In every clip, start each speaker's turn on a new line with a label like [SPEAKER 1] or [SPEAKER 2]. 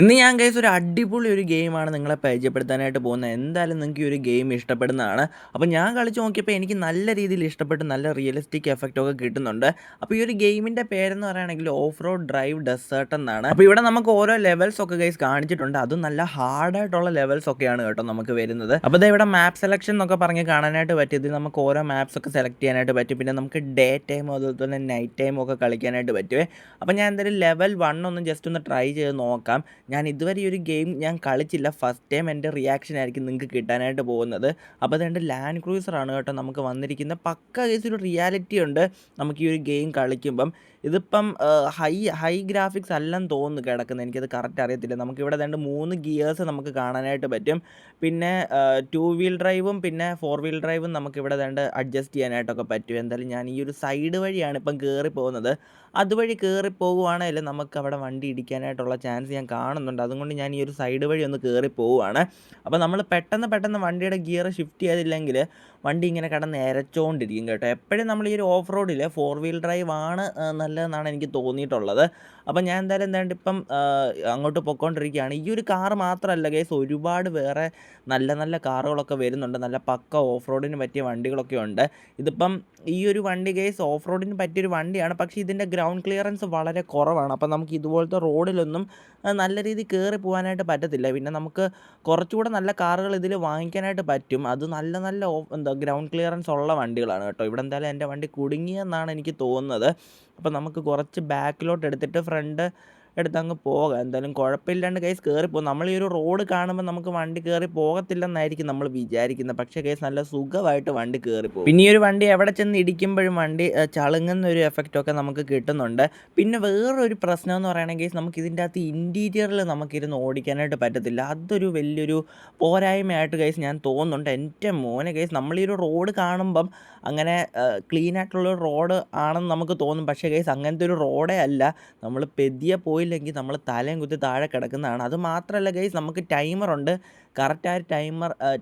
[SPEAKER 1] ഇന്ന് ഞാൻ ഗൈസ് ഒരു അടിപൊളി ഒരു ഗെയിമാണ് നിങ്ങളെ പരിചയപ്പെടുത്താനായിട്ട് പോകുന്നത്. എന്തായാലും നിങ്ങൾക്ക് ഈ ഒരു ഗെയിം ഇഷ്ടപ്പെടുന്നതാണ്. അപ്പോൾ ഞാൻ കളിച്ച് നോക്കിയപ്പോൾ എനിക്ക് നല്ല രീതിയിൽ ഇഷ്ടപ്പെട്ട് നല്ല റിയലിസ്റ്റിക് എഫക്റ്റ് ഒക്കെ കിട്ടുന്നുണ്ട്. അപ്പോൾ ഈ ഒരു ഗെയിമിൻ്റെ പേരെന്ന് പറയുകയാണെങ്കിൽ ഓഫ് റോഡ് ഡ്രൈവ് ഡെസേർട്ട് എന്നാണ്. അപ്പോൾ ഇവിടെ നമുക്ക് ഓരോ ലെവൽസ് ഒക്കെ ഗൈസ് കാണിച്ചിട്ടുണ്ട്. അതും നല്ല ഹാർഡായിട്ടുള്ള ലെവൽസ് ഒക്കെയാണ് കേട്ടോ നമുക്ക് വരുന്നത്. അപ്പോൾ ദേ ഇവിടെ മാപ്പ് സെലക്ഷൻ എന്നൊക്കെ പറഞ്ഞ് കാണാനായിട്ട് പറ്റും. ഇതിൽ നമുക്ക് ഓരോ മാപ്സ് ഒക്കെ സെലക്ട് ചെയ്യാനായിട്ട് പറ്റും. പിന്നെ നമുക്ക് ഡേ ടൈമും അതുപോലെ തന്നെ നൈറ്റ് ടൈമും ഒക്കെ കളിക്കാനായിട്ട് പറ്റുമേ. അപ്പോൾ ഞാൻ എന്തായാലും ലെവൽ 1 ഒന്ന് ജസ്റ്റ് ഒന്ന് ട്രൈ ചെയ്ത് നോക്കാം. ഞാൻ ഇതുവരെ ഈ ഒരു ഗെയിം ഞാൻ കളിച്ചില്ല. ഫസ്റ്റ് ടൈം എൻ്റെ റിയാക്ഷൻ ആയിരിക്കും നിങ്ങൾക്ക് കിട്ടാനായിട്ട് പോകുന്നത്. അപ്പോൾ അതുകൊണ്ട് ലാൻഡ് ക്രൂസറാണ് കേട്ടോ നമുക്ക് വന്നിരിക്കുന്ന. പക്ക കേസൊരു റിയാലിറ്റി ഉണ്ട് നമുക്ക് ഈ ഒരു ഗെയിം കളിക്കുമ്പം. ഇതിപ്പം ഹൈ ഗ്രാഫിക്സ് അല്ലെന്ന് തോന്നുന്നു കിടക്കുന്നത്. എനിക്കത് കറക്റ്റ് അറിയത്തില്ല. നമുക്കിവിടെ 3 ഗിയേഴ്സ് നമുക്ക് കാണാനായിട്ട് പറ്റും. പിന്നെ 2 വീൽ ഡ്രൈവും പിന്നെ 4 വീൽ ഡ്രൈവും നമുക്കിവിടെ അഡ്ജസ്റ്റ് ചെയ്യാനായിട്ടൊക്കെ പറ്റും. എന്തായാലും ഞാൻ ഈ ഒരു സൈഡ് വഴിയാണ് ഇപ്പം കയറി പോകുന്നത്. അതുവഴി കയറി പോകുവാണെങ്കിൽ നമുക്ക് അവിടെ വണ്ടി ഇടിക്കാനായിട്ടുള്ള ചാൻസ് ഞാൻ കാണുന്നുണ്ട്. അതുകൊണ്ട് ഞാൻ ഈ ഒരു സൈഡ് വഴി ഒന്ന് കയറി പോവുകയാണ്. അപ്പോൾ നമ്മൾ പെട്ടെന്ന് വണ്ടിയുടെ ഗിയർ ഷിഫ്റ്റ് ചെയ്തില്ലെങ്കിൽ വണ്ടി ഇങ്ങനെ കിടന്ന് എരച്ചുകൊണ്ടിരിക്കും കേട്ടോ. എപ്പോഴും നമ്മൾ ഈ ഒരു ഓഫ് റോഡിൽ 4 വീൽ ഡ്രൈവ് ആണ് നല്ലതെന്നാണ് എനിക്ക് തോന്നിയിട്ടുള്ളത്. അപ്പോൾ ഞാൻ എന്തായാലും ഇപ്പം അങ്ങോട്ട് പൊയ്ക്കൊണ്ടിരിക്കുകയാണ്. ഈ ഒരു കാറ് മാത്രമല്ല ഗൈസ്, ഒരുപാട് വേറെ നല്ല കാറുകളൊക്കെ വരുന്നുണ്ട്. നല്ല പക്ക ഓഫ് റോഡിന് പറ്റിയ വണ്ടികളൊക്കെ ഉണ്ട്. ഇതിപ്പം ഈ ഒരു വണ്ടി ഗൈസ് ഓഫ് റോഡിന് പറ്റിയൊരു വണ്ടിയാണ്. പക്ഷേ ഇതിൻ്റെ ഗ്രൗണ്ട് ക്ലിയറൻസ് വളരെ കുറവാണ്. അപ്പോൾ നമുക്ക് ഇതുപോലത്തെ റോഡിലൊന്നും നല്ല രീതിയിൽ കയറി പോകാനായിട്ട് പറ്റത്തില്ല. പിന്നെ നമുക്ക് കുറച്ചുകൂടെ നല്ല കാറുകൾ ഇതിൽ വാങ്ങിക്കാനായിട്ട് പറ്റും. അത് നല്ല ഗ്രൗണ്ട് ക്ലിയറൻസ് ഉള്ള വണ്ടികളാണ് കേട്ടോ. ഇവിടെ എന്തായാലും എൻ്റെ വണ്ടി കുടുങ്ങിയെന്നാണ് എനിക്ക് തോന്നുന്നത്. അപ്പോൾ നമുക്ക് കുറച്ച് ബാക്കിലോട്ട് എടുത്തിട്ട് ഫ്രണ്ട് എടുത്തങ്ങ് പോകാം. എന്തായാലും കുഴപ്പമില്ലാണ്ട് ഗൈസ് കയറിപ്പോകും. നമ്മൾ ഈ ഒരു റോഡ് കാണുമ്പോൾ നമുക്ക് വണ്ടി കയറി പോകത്തില്ലെന്നായിരിക്കും നമ്മൾ വിചാരിക്കുന്നത്. പക്ഷേ ഗൈസ് നല്ല സുഖമായിട്ട് വണ്ടി കയറിപ്പോകും. പിന്നെ ഈ ഒരു വണ്ടി എവിടെ ചെന്ന് ഇടിക്കുമ്പോഴും വണ്ടി ചളുങ്ങുന്ന ഒരു എഫക്റ്റൊക്കെ നമുക്ക് കിട്ടുന്നുണ്ട്. പിന്നെ വേറൊരു പ്രശ്നം എന്ന് പറയുകയാണെങ്കിൽ ഗൈസ് നമുക്ക് ഇതിൻ്റെ അകത്ത് ഇൻറ്റീരിയറിൽ നമുക്കിരുന്ന് ഓടിക്കാനായിട്ട് പറ്റത്തില്ല. അതൊരു വലിയൊരു പോരായ്മയായിട്ട് ഗൈസ് ഞാൻ തോന്നുന്നുണ്ട്. എൻ്റെ മോനെ ഗൈസ് നമ്മൾ ഈ ഒരു റോഡ് കാണുമ്പം അങ്ങനെ ക്ലീൻ ആയിട്ടുള്ളൊരു റോഡ് ആണെന്ന് നമുക്ക് തോന്നും. പക്ഷേ ഗൈസ് അങ്ങനത്തെ ഒരു റോഡേ അല്ല. നമ്മൾ പെതിയെ പോയില്ലെങ്കിൽ നമ്മൾ തലയും കുത്തി താഴെ കിടക്കുന്നതാണ്. അത് മാത്രമല്ല ഗൈസ് നമുക്ക് ടൈമറുണ്ട്. കറക്റ്റ് ആ ഒരു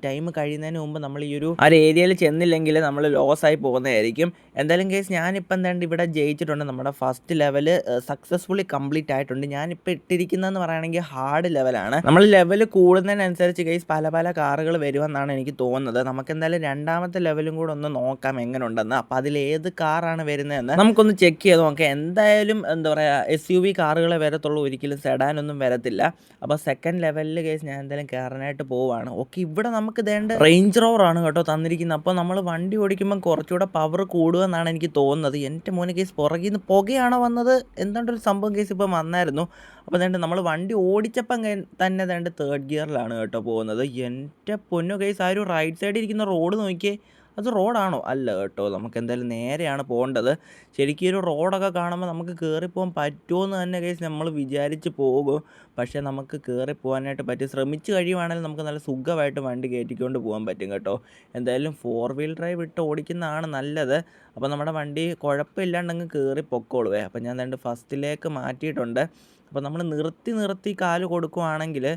[SPEAKER 1] ടൈം കഴിയുന്നതിന് മുമ്പ് നമ്മൾ ഈ ഒരു ഏരിയയിൽ ചെന്നില്ലെങ്കിൽ നമ്മൾ ലോസായി പോകുന്നതായിരിക്കും. എന്തായാലും ഗൈസ് ഞാനിപ്പോൾ ഇവിടെ ജയിച്ചിട്ടുണ്ട്. നമ്മുടെ ഫസ്റ്റ് ലെവൽ സക്സസ്ഫുള്ളി കംപ്ലീറ്റ് ആയിട്ടുണ്ട്. ഞാനിപ്പോൾ ഇട്ടിരിക്കുന്നതെന്ന് പറയുകയാണെങ്കിൽ ഹാർഡ് ലെവലാണ്. നമ്മൾ ലെവൽ കൂടുന്നതിനനുസരിച്ച് ഗൈസ് പല കാറുകൾ വരുമെന്നാണ് എനിക്ക് തോന്നുന്നത്. നമുക്ക് എന്തായാലും രണ്ടാമത്തെ ലെവലും കൂടെ ഒന്ന് നോക്കാം എങ്ങനെ ഉണ്ടെന്ന്. അപ്പോൾ അതിൽ ഏത് കാറാണ് വരുന്നതെന്ന് നമുക്കൊന്ന് ചെക്ക് ചെയ്ത് നോക്കാം. എന്തായാലും എന്താ പറയുക SUV കാറുകളെ വരത്തുള്ളൂ, ഒരിക്കലും സെഡാനൊന്നും വരത്തില്ല. അപ്പോൾ സെക്കൻഡ് ലെവലിൽ കേസ് ഞാൻ എന്തായാലും കയറാനായിട്ട് പോവുകയാണ്. ഓക്കെ, ഇവിടെ നമുക്ക് റേഞ്ച് റോവറാണ് കേട്ടോ തന്നിരിക്കുന്നത്. അപ്പോൾ നമ്മൾ വണ്ടി ഓടിക്കുമ്പോൾ കുറച്ചുകൂടെ പവർ കൂടുമെന്നാണ് എനിക്ക് തോന്നുന്നത്. എൻ്റെ മോനെ കേസ് പുറകിൽ നിന്ന് പുകയാണോ വന്നത് എന്താണ്ടൊരു സംഭവം കേസ് ഇപ്പം വന്നായിരുന്നു. അപ്പോൾ നമ്മൾ വണ്ടി ഓടിച്ചപ്പം തന്നെ തേർഡ് ഗിയറിലാണ് കേട്ടോ പോകുന്നത്. എൻ്റെ പൊന്നു കേസ് ആ ഒരു റൈറ്റ് സൈഡിൽ ഇരിക്കുന്ന റോഡ് നോക്കിയേ, അത് റോഡാണോ? അല്ല കേട്ടോ, നമുക്ക് എന്തായാലും നേരെയാണ് പോകേണ്ടത്. ശരിക്കും ഒരു റോഡൊക്കെ കാണുമ്പോൾ നമുക്ക് കയറിപ്പോകാൻ പറ്റുമോ എന്ന് തന്നെ കേസ് നമ്മൾ വിചാരിച്ച് പോകും. പക്ഷേ നമുക്ക് കയറിപ്പോകാനായിട്ട് പറ്റും. ശ്രമിച്ച് കഴിയുവാണെങ്കിൽ നമുക്ക് നല്ല സുഖമായിട്ട് വണ്ടി കയറ്റിക്കൊണ്ട് പോകാൻ പറ്റും കേട്ടോ. എന്തായാലും 4 വീൽ ഡ്രൈവ് ഇട്ട് ഓടിക്കുന്നതാണ് നല്ലത്. അപ്പോൾ നമ്മുടെ വണ്ടി കുഴപ്പമില്ലാണ്ടങ്ങ് കയറി പൊക്കോളുവേ. അപ്പോൾ ഞാൻ ഫസ്റ്റിലേക്ക് മാറ്റിയിട്ടുണ്ട്. അപ്പോൾ നമ്മൾ നിർത്തി കാല് കൊടുക്കുവാണെങ്കിൽ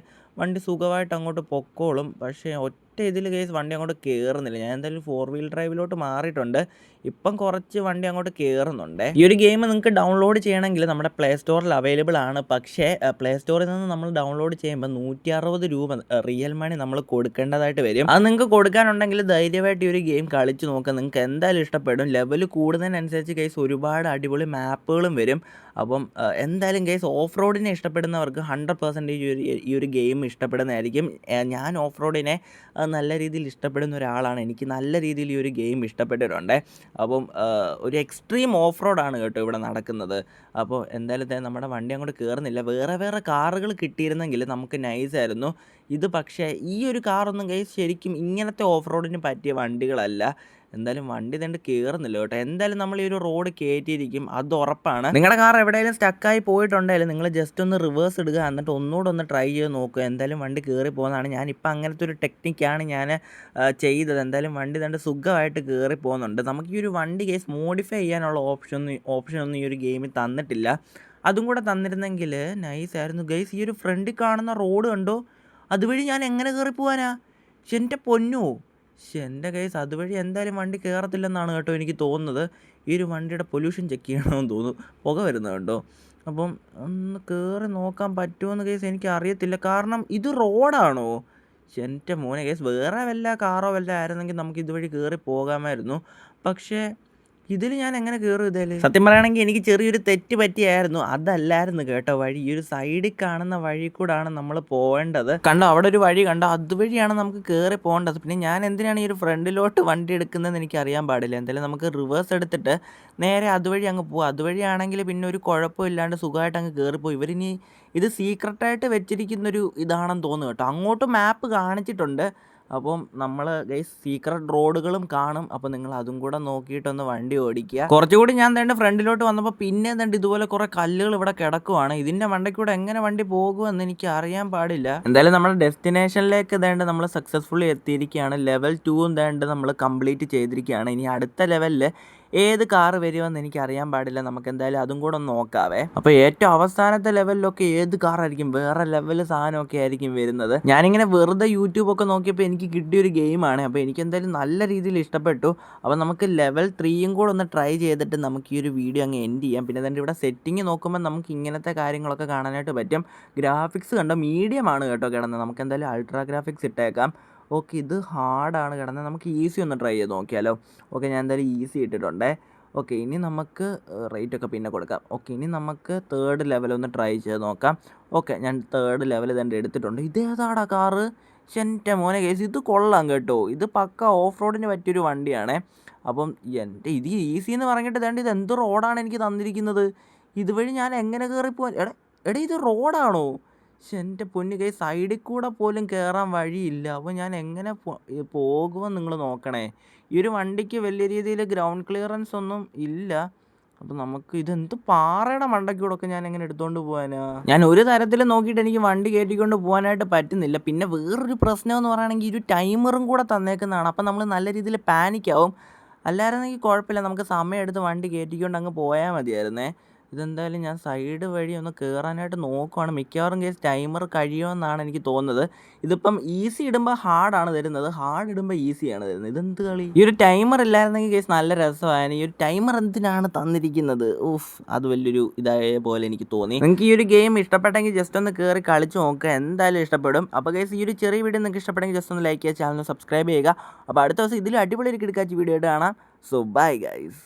[SPEAKER 1] വണ്ടി സുഖമായിട്ട് അങ്ങോട്ട് പൊക്കോളും. പക്ഷേ ഒറ്റ ഇതിൽ കേസ് വണ്ടി അങ്ങോട്ട് കയറുന്നില്ല. ഞാൻ എന്തായാലും 4 വീൽ ഡ്രൈവിലോട്ട് മാറിയിട്ടുണ്ട്. ഇപ്പം കുറച്ച് വണ്ടി അങ്ങോട്ട് കയറുന്നുണ്ട്. ഈ ഒരു ഗെയിം നിങ്ങൾക്ക് ഡൗൺലോഡ് ചെയ്യണമെങ്കിൽ നമ്മുടെ പ്ലേ സ്റ്റോറിൽ അവൈലബിൾ ആണ്. പക്ഷേ പ്ലേ സ്റ്റോറിൽ നിന്ന് നമ്മൾ ഡൗൺലോഡ് ചെയ്യുമ്പോൾ 160 രൂപ റിയൽ മണി നമ്മൾ കൊടുക്കേണ്ടതായിട്ട് വരും. അത് നിങ്ങൾക്ക് കൊടുക്കാനുണ്ടെങ്കിൽ ധൈര്യമായിട്ട് ഈ ഒരു ഗെയിം കളിച്ച് നോക്കുക. നിങ്ങൾക്ക് എന്തായാലും ഇഷ്ടപ്പെടും. ലെവൽ കൂടുന്നതിനനുസരിച്ച് കേസ് ഒരുപാട് അടിപൊളി മാപ്പുകളും വരും. അപ്പം എന്തായാലും കേസ് ഓഫ് റോഡിനെ ഇഷ്ടപ്പെടുന്നവർക്ക് 100% ഈ ഒരു ഗെയിം ഇഷ്ടപ്പെടുന്നതായിരിക്കും. ഞാൻ ഓഫ് റോഡിനെ നല്ല രീതിയിൽ ഇഷ്ടപ്പെടുന്ന ഒരാളാണ്. എനിക്ക് നല്ല രീതിയിൽ ഈ ഒരു ഗെയിം ഇഷ്ടപ്പെട്ടിട്ടുണ്ട്. അപ്പം ഒരു എക്സ്ട്രീം ഓഫ് റോഡാണ് കേട്ടോ ഇവിടെ നടക്കുന്നത്. അപ്പോൾ എന്തായാലും നമ്മുടെ വണ്ടി അങ്ങോട്ട് കയറുന്നില്ല. വേറെ കാറുകൾ കിട്ടിയിരുന്നെങ്കിൽ നമുക്ക് നൈസായിരുന്നു. ഇത് പക്ഷേ ഈ ഒരു കാറൊന്നും ഗൈസ് ശരിക്കും ഇങ്ങനത്തെ ഓഫ് റോഡിന് പറ്റിയ വണ്ടികളല്ല. എന്തായാലും വണ്ടി കയറുന്നില്ല കേട്ടോ. എന്തായാലും നമ്മൾ ഈ ഒരു റോഡ് കയറ്റിയിരിക്കും, അത് ഉറപ്പാണ്. നിങ്ങളുടെ കാർ എവിടെയെങ്കിലും സ്റ്റക്കായി പോയിട്ടുണ്ടെങ്കിൽ നിങ്ങൾ ജസ്റ്റ് ഒന്ന് റിവേഴ്സ് ഇടുക, എന്നിട്ട് ഒന്നുകൂടെ ഒന്ന് ട്രൈ ചെയ്ത് നോക്കുക. എന്തായാലും വണ്ടി കയറി പോകുന്നതാണ്. ഞാനിപ്പോൾ അങ്ങനത്തെ ഒരു ടെക്നിക്കാണ് ഞാൻ ചെയ്തത്. എന്തായാലും വണ്ടി സുഖമായിട്ട് കയറി പോകുന്നുണ്ട്. നമുക്ക് ഈ ഒരു വണ്ടി കേസ് മോഡിഫൈ ചെയ്യാനുള്ള ഓപ്ഷനൊന്നും ഈ ഒരു ഗെയിമിൽ തന്നിട്ടില്ല. അതും കൂടെ തന്നിരുന്നെങ്കിൽ നൈസായിരുന്നു ഗൈസ്. ഈ ഒരു ഫ്രണ്ടിൽ കാണുന്ന റോഡ് കണ്ടോ, അതുവഴി ഞാൻ എങ്ങനെ കയറി പോകാനാ? എൻ്റെ പൊന്നോ, എൻ്റെ കേസ് അതുവഴി എന്തായാലും വണ്ടി കയറത്തില്ലെന്നാണ് കേട്ടോ എനിക്ക് തോന്നുന്നത്. ഈ ഒരു വണ്ടിയുടെ പൊല്യൂഷൻ ചെക്ക് ചെയ്യണമെന്ന് തോന്നുന്നു. പുക വരുന്നത് കണ്ടോ. അപ്പം ഒന്ന് കയറി നോക്കാൻ പറ്റുമോയെന്ന് കേസ് എനിക്കറിയത്തില്ല. കാരണം ഇത് റോഡാണോ? എൻ്റെ മോനെ കേസ് വേറെ വല്ല കാറോ വല്ല ആയിരുന്നെങ്കിൽ നമുക്ക് ഇതുവഴി കയറി പോകാമായിരുന്നു. പക്ഷേ ഇതിൽ ഞാൻ എങ്ങനെ കയറും ഇതിൽ? സത്യം പറയുകയാണെങ്കിൽ എനിക്ക് ചെറിയൊരു തെറ്റ് പറ്റിയായിരുന്നു. അതല്ലായിരുന്നു കേട്ടോ വഴി. ഈ ഒരു സൈഡിൽ കാണുന്ന വഴി കൂടാണ് നമ്മൾ പോവേണ്ടത്. കണ്ടോ അവിടെ ഒരു വഴി കണ്ടോ? അതുവഴിയാണ് നമുക്ക് കയറി പോകേണ്ടത്. പിന്നെ ഞാൻ എന്തിനാണ് ഈ ഒരു ഫ്രണ്ടിലോട്ട് വണ്ടി എടുക്കുന്നതെന്ന് എനിക്ക് അറിയാൻ പാടില്ല. എന്തായാലും നമുക്ക് റിവേഴ്സ് എടുത്തിട്ട് നേരെ അതുവഴി അങ്ങ് പോവാം. അതുവഴിയാണെങ്കിൽ പിന്നെ ഒരു കുഴപ്പമില്ലാണ്ട് സുഖമായിട്ട് അങ്ങ് കയറിപ്പോയി. ഇവരിനി ഇത് സീക്രട്ടായിട്ട് വെച്ചിരിക്കുന്നൊരു ഇതാണെന്ന് തോന്നുന്നു കേട്ടോ. അങ്ങോട്ട് മാപ്പ് കാണിച്ചിട്ടുണ്ട്. അപ്പം നമ്മൾ ഗൈസ് സീക്രട്ട് റോഡുകളും കാണും. അപ്പോൾ നിങ്ങൾ അതും കൂടെ നോക്കിയിട്ടൊന്ന് വണ്ടി ഓടിക്കുക. കുറച്ചുകൂടി ഞാൻ ദേ ഫ്രണ്ടിലോട്ട് വന്നപ്പോൾ പിന്നെ ദേ ഇതുപോലെ കുറേ കല്ലുകൾ ഇവിടെ കിടക്കുവാണ്. ഇതിൻ്റെ മണ്ടയ്ക്കൂടെ എങ്ങനെ വണ്ടി പോകുമെന്ന് എനിക്ക് അറിയാൻ പാടില്ല. എന്തായാലും നമ്മുടെ ഡെസ്റ്റിനേഷനിലേക്ക് നമ്മൾ സക്സസ്ഫുള്ളി എത്തിയിരിക്കുകയാണ്. ലെവൽ 2 നമ്മൾ കംപ്ലീറ്റ് ചെയ്തിരിക്കുകയാണ്. ഇനി അടുത്ത ലെവലിൽ ഏത് കാറ് വരുമെന്ന് എനിക്ക് അറിയാൻ പാടില്ല. നമുക്ക് എന്തായാലും അതും കൂടെ ഒന്ന് നോക്കാവേ. അപ്പോൾ ഏറ്റവും അവസാനത്തെ ലെവലിലൊക്കെ ഏത് കാറായിരിക്കും? വേറെ ലെവൽ സാധനമൊക്കെ ആയിരിക്കും വരുന്നത്. ഞാനിങ്ങനെ വെറുതെ യൂട്യൂബൊക്കെ നോക്കിയപ്പോൾ എനിക്ക് കിട്ടിയൊരു ഗെയിമാണ്. അപ്പോൾ എനിക്ക് എന്തായാലും നല്ല രീതിയിൽ ഇഷ്ടപ്പെട്ടു. അപ്പോൾ നമുക്ക് ലെവൽ 3യും കൂടെ ഒന്ന് ട്രൈ ചെയ്തിട്ട് നമുക്ക് ഈ ഒരു വീഡിയോ അങ്ങ് എൻഡ് ചെയ്യാം. പിന്നെ തന്നെ ഇവിടെ സെറ്റിംഗ് നോക്കുമ്പോൾ നമുക്ക് ഇങ്ങനത്തെ കാര്യങ്ങളൊക്കെ കാണാനായിട്ട് പറ്റും. ഗ്രാഫിക്സ് കണ്ടോ മീഡിയമാണ് കേട്ടോ കിടന്നത്. നമുക്ക് എന്തായാലും അൾട്രാ ഗ്രാഫിക്സ് ഇട്ടേക്കാം. ഓക്കെ, ഇത് ഹാർഡാണ് കിടന്നത്. നമുക്ക് ഈസി ഒന്ന് ട്രൈ ചെയ്ത് നോക്കിയാലോ? ഓക്കെ, ഞാൻ എന്തായാലും ഈസി ഇട്ടിട്ടുണ്ടേ. ഓക്കെ, ഇനി നമുക്ക് റേറ്റൊക്കെ പിന്നെ കൊടുക്കാം. ഓക്കെ, ഇനി നമുക്ക് 3rd ലെവലൊന്ന് ട്രൈ ചെയ്ത് നോക്കാം. ഓക്കെ, ഞാൻ 3rd ലെവൽ തന്നെ എടുത്തിട്ടുണ്ട്. ഇതേതാടാ കാറ്? എൻ്റെ മോനെ കേസ് ഇത് കൊള്ളാം കേട്ടോ. ഇത് പക്ക ഓഫ് റോഡിന് പറ്റിയൊരു വണ്ടിയാണേ. അപ്പം ഇത് ഈസി എന്ന് പറഞ്ഞിട്ട് ഇത് എന്ത് റോഡാണ് എനിക്ക് തന്നിരിക്കുന്നത്? ഇതുവഴി ഞാൻ എങ്ങനെ കയറിപ്പോവാൻ? എടാ ഇത് റോഡാണോ? എൻ്റെ പൊന്നു കൈ സൈഡിൽ കൂടെ പോലും കയറാൻ വഴിയില്ല. അപ്പോൾ ഞാൻ എങ്ങനെ പോകുമെന്ന് നിങ്ങൾ നോക്കണേ. ഈ ഒരു വണ്ടിക്ക് വലിയ രീതിയിൽ ഗ്രൗണ്ട് ക്ലിയറൻസ് ഒന്നും ഇല്ല. അപ്പോൾ നമുക്ക് ഇതെന്ത് പാറയുടെ മണ്ടയ്ക്കൂടെയൊക്കെ ഞാൻ എങ്ങനെ എടുത്തുകൊണ്ട് പോകാനാ? ഞാൻ ഒരു തരത്തിൽ നോക്കിയിട്ട് എനിക്ക് വണ്ടി കയറ്റിക്കൊണ്ട് പോകാനായിട്ട് പറ്റുന്നില്ല. പിന്നെ വേറൊരു പ്രശ്നം എന്ന് പറയുകയാണെങ്കിൽ ഒരു ടൈമറും കൂടെ തന്നേക്കുന്നതാണ്. അപ്പോൾ നമ്മൾ നല്ല രീതിയിൽ പാനിക്കാവും. അല്ലായിരുന്നെങ്കിൽ കുഴപ്പമില്ല, നമുക്ക് സമയം എടുത്ത് വണ്ടി കയറ്റിക്കൊണ്ട് അങ്ങ് പോയാൽ മതിയായിരുന്നേ. ഇതെന്തായാലും ഞാൻ സൈഡ് വഴി ഒന്ന് കയറാനായിട്ട് നോക്കുവാണ്. മിക്കവാറും കേസ് ടൈമർ കഴിയുമെന്നാണ് എനിക്ക് തോന്നുന്നത്. ഇതിപ്പം ഈസി ഇടുമ്പോൾ ഹാർഡാണ് തരുന്നത്, ഹാർഡ് ഇടുമ്പോൾ ഈസിയാണ് തരുന്നത്. ഇതെന്ത് കളി? ഈ ഒരു ടൈമർ ഇല്ലായിരുന്നെങ്കിൽ കേസ് നല്ല രസമായിരുന്നു. ഈ ഒരു ടൈമർ എന്തിനാണ് തന്നിരിക്കുന്നത്? അത് വലിയൊരു ഇതായ പോലെ എനിക്ക് തോന്നി. നിങ്ങൾക്ക് ഈ ഒരു ഗെയിം ഇഷ്ടപ്പെട്ടെങ്കിൽ ജസ്റ്റ് ഒന്ന് കയറി കളിച്ച് നോക്കുക, എന്തായാലും ഇഷ്ടപ്പെടും. അപ്പോൾ കേസ് ഈ ഒരു ചെറിയ വീഡിയോ നിങ്ങൾക്ക് ഇഷ്ടപ്പെട്ടെങ്കിൽ ജസ്റ്റ് ഒന്ന് ലൈക്ക് ചെയ്യുക, ചാനൽ സബ്സ്ക്രൈബ് ചെയ്യുക. അപ്പോൾ അടുത്ത ദിവസം ഇതിൽ അടിപൊളി ഒരു കിടക്കാച്ച വീഡിയോ ആയിട്ട് കാണാം. So bye guys.